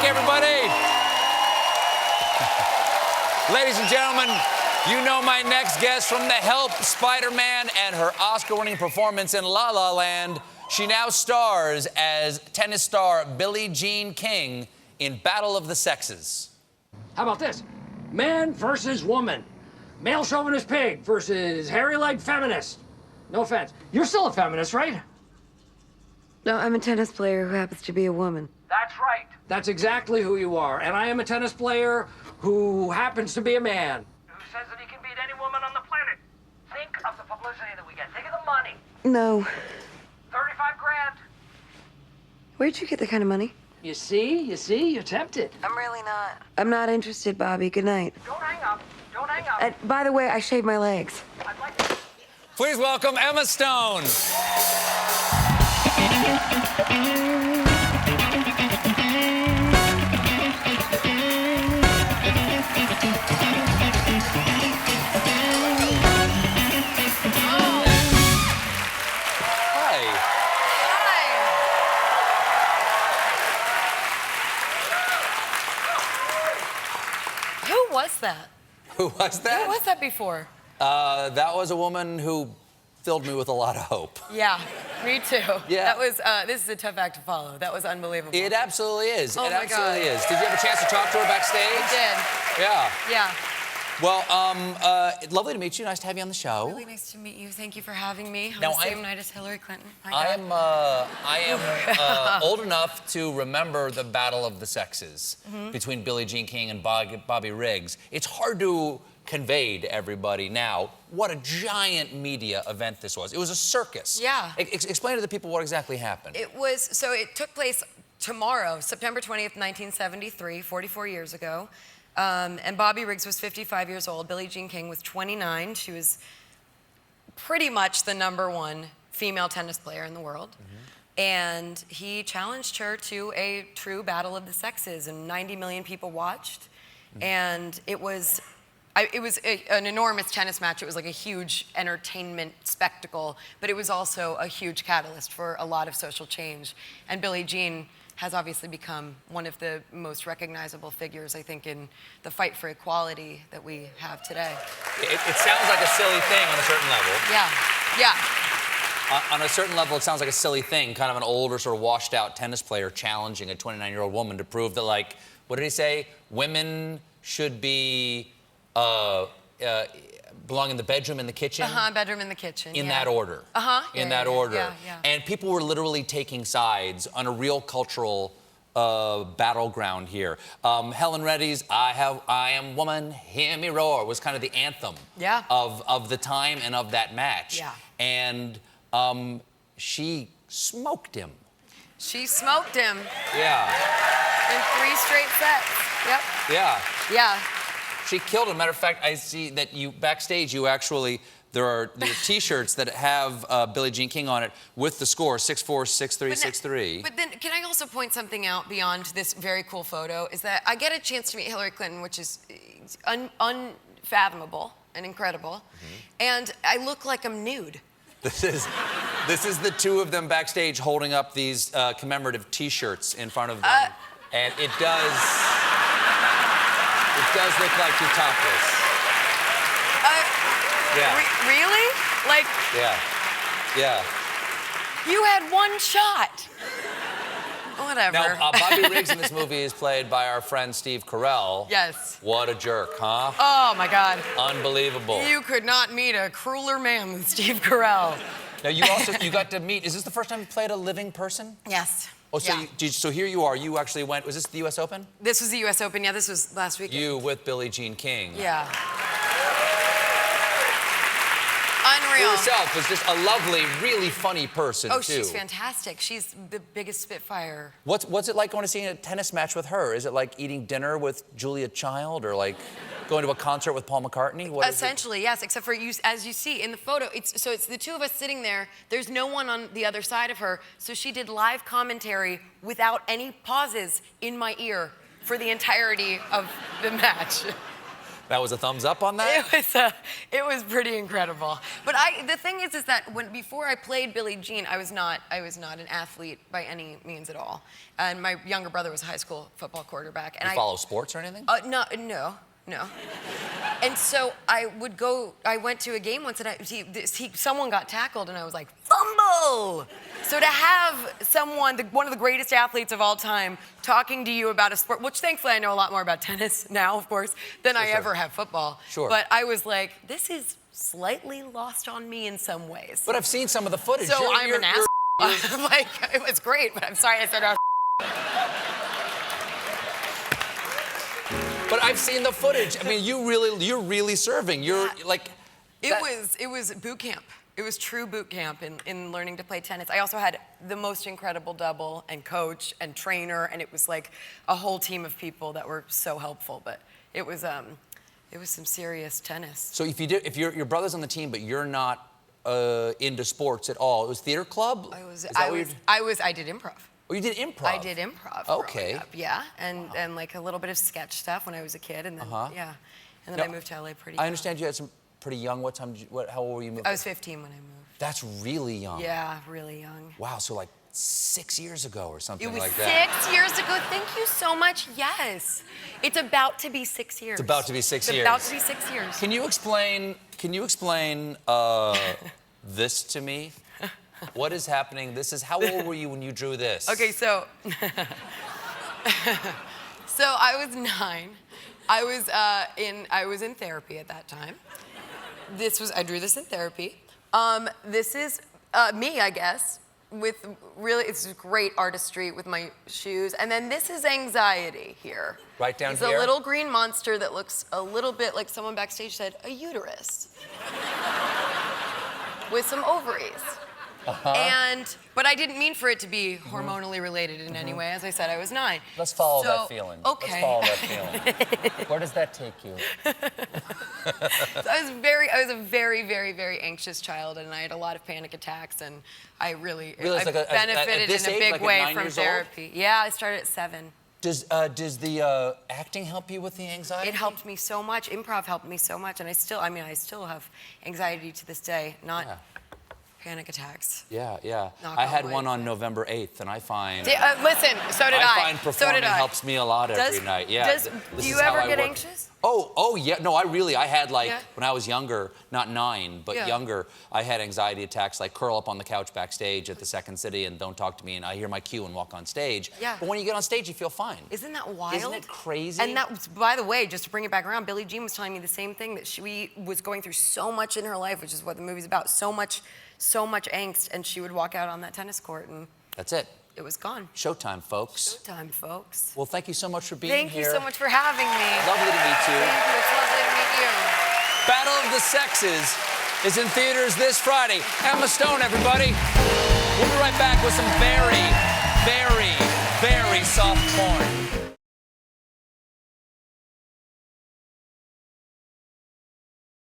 everybody. Ladies and gentlemen, you know my next guest from The Help, Spider-Man, and her Oscar-winning performance in La La Land. She now stars as tennis star Billie Jean King in Battle of the Sexes. How about this? Man versus woman. Male chauvinist pig versus hairy-legged feminist. No offense. You're still a feminist, right? No, I'm a tennis player who happens to be a woman. That's right. That's exactly who you are. And I am a tennis player who happens to be a man. Who says that he can beat any woman on the planet? Think of the publicity that we get. Think of the money. No. 35 grand. Where'd you get that kind of money? You see? You're tempted. I'm really not. I'm not interested, Bobby. Good night. Don't hang up. Don't hang up. And by the way, I shaved my legs. I'd like to... Please welcome Emma Stone. Who was that? Who was that? Who was that before? That was a woman who filled me with a lot of hope. Yeah, me too. Yeah. That was, this is a tough act to follow. That was unbelievable. It absolutely is. Oh it my absolutely God. is. Did you have a chance to talk to her backstage? I did. Yeah. Yeah. Well, lovely to meet you. Nice to have you on the show. Really nice to meet you. Thank you for having me on Now, the same night as Hillary Clinton. I am old enough to remember the Battle of the Sexes between Billie Jean King and Bobby Riggs. It's hard to convey to everybody now what a giant media event this was. It was a circus. Yeah. Explain to the people what exactly happened. It took place tomorrow, September 20th, 1973, 44 years ago. And Bobby Riggs was 55 years old. Billie Jean King was 29. She was pretty much the #1 female tennis player in the world. And he challenged her to a true battle of the sexes, and 90 million people watched. And it was an enormous tennis match. It was like a huge entertainment spectacle, but it was also a huge catalyst for a lot of social change. And Billie Jean has obviously become one of the most recognizable figures, I think, in the fight for equality that we have today. It sounds like a silly thing on a certain level. Yeah. On a certain level, it sounds like a silly thing, kind of an older, sort of washed-out tennis player challenging a 29-year-old woman to prove that, like, what did he say? Women should be, belong in the bedroom and the kitchen? Bedroom and the kitchen, In that order. In that order. Yeah. And people were literally taking sides on a real cultural battleground here. Helen Reddy's I Am Woman, Hear Me Roar was kind of the anthem of the time and of that match. Yeah. And she smoked him. She smoked him Yeah. in 3 straight sets. Yep. Yeah. Yeah. She killed him. Matter of fact, I see that you backstage. You actually there are T-shirts that have Billie Jean King on it with the score 6-4, 6-3, 6-3. But then, can I also point something out beyond this very cool photo? Is that I get a chance to meet Hillary Clinton, which is unfathomable and incredible, and I look like I'm nude. This is the two of them backstage holding up these commemorative T-shirts in front of them, and it does look like you're topless. Yeah. Really? Like, Yeah. you had one shot. Whatever. Now, Bobby Riggs in this movie is played by our friend Steve Carell. Yes. What a jerk, huh? Oh, my God. Unbelievable. You could not meet a crueler man than Steve Carell. Now, you got to meet, is this the first time you played a living person? Yes. Oh, so, Yeah. so here you are. You actually went, was this the U.S. Open? This was the U.S. Open. Yeah, this was last weekend. You with Billie Jean King. Yeah. For Unreal. yourself was just a lovely, really funny person, Oh, too. she's fantastic. She's the biggest spitfire. What's it like going to see a tennis match with her? Is it like eating dinner with Julia Child or like going to a concert with Paul McCartney? What Essentially, yes, except for you, as you see in the photo, it's the two of us sitting there. There's no one on the other side of her, so she did live commentary without any pauses in my ear for the entirety of the match. That was a thumbs up on that? It was pretty incredible. But the thing is that before I played Billie Jean, I was not an athlete by any means at all. And my younger brother was a high school football quarterback. And you follow sports or anything? No. And so I went to a game once and someone got tackled and I was like, fumble! So to have someone, one of the greatest athletes of all time, talking to you about a sport, which thankfully I know a lot more about tennis now, of course, than I ever have football. Sure. But I was like, this is slightly lost on me in some ways. But I've seen some of the footage. So I'm an ass. Like, it was great, but I'm sorry I said ass. But I've seen the footage. I mean, you're really serving. You're like. It was boot camp. It was true boot camp in learning to play tennis. I also had the most incredible double and coach and trainer, and it was like a whole team of people that were so helpful. But it was some serious tennis. So if your brother's on the team, but you're not into sports at all, it was theater club. I did improv. Oh, you did improv? I did improv. Okay. Up, yeah, and like a little bit of sketch stuff when I was a kid, and then yeah, and then I moved to LA pretty young. I understand you had some pretty young. What time? How old were you moving? I was 15 when I moved. That's really young. Yeah, really young. Wow, so like 6 years ago or something like that. It was 6 years ago. Thank you so much. Yes, it's about to be 6 years. It's about to be 6 years. It's about to be 6 years. Can you explain this to me? What is happening? How old were you when you drew this? Okay, so I was 9. I was in therapy at that time. I drew this in therapy. This is me, I guess, with it's great artistry with my shoes. And then this is anxiety here. Right down here? It's a little green monster that looks a little bit like someone backstage said, a uterus. With some ovaries. But I didn't mean for it to be hormonally related in any way. As I said, I was 9. Let's follow that feeling. Okay. Let's follow that feeling. Where does that take you? So I was a very, very, very anxious child, and I had a lot of panic attacks, and I benefited in a big way from therapy. Yeah, I started at 7. Does the acting help you with the anxiety? It helped me so much. Improv helped me so much, and I still have anxiety to this day. Not panic attacks. Yeah. I had one on November 8th, and I find... listen, so did I. I find performing helps me a lot every night. Yeah. Do you ever get anxious? Oh, yeah. No, I had when I was younger, not 9, but younger, I had anxiety attacks, like curl up on the couch backstage at the Second City and don't talk to me, and I hear my cue and walk on stage. Yeah. But when you get on stage, you feel fine. Isn't that wild? Isn't it crazy? And that was, by the way, just to bring it back around, Billie Jean was telling me the same thing, that she was going through so much in her life, which is what the movie's about, so much angst, and she would walk out on that tennis court and... That's it. It was gone. Showtime, folks. Showtime, folks. Well, thank you so much for being here. Thank you so much for having me. Lovely to meet you. Thank you. It's lovely to meet you. Battle of the Sexes is in theaters this Friday. Emma Stone, everybody. We'll be right back with some very, very, very soft porn.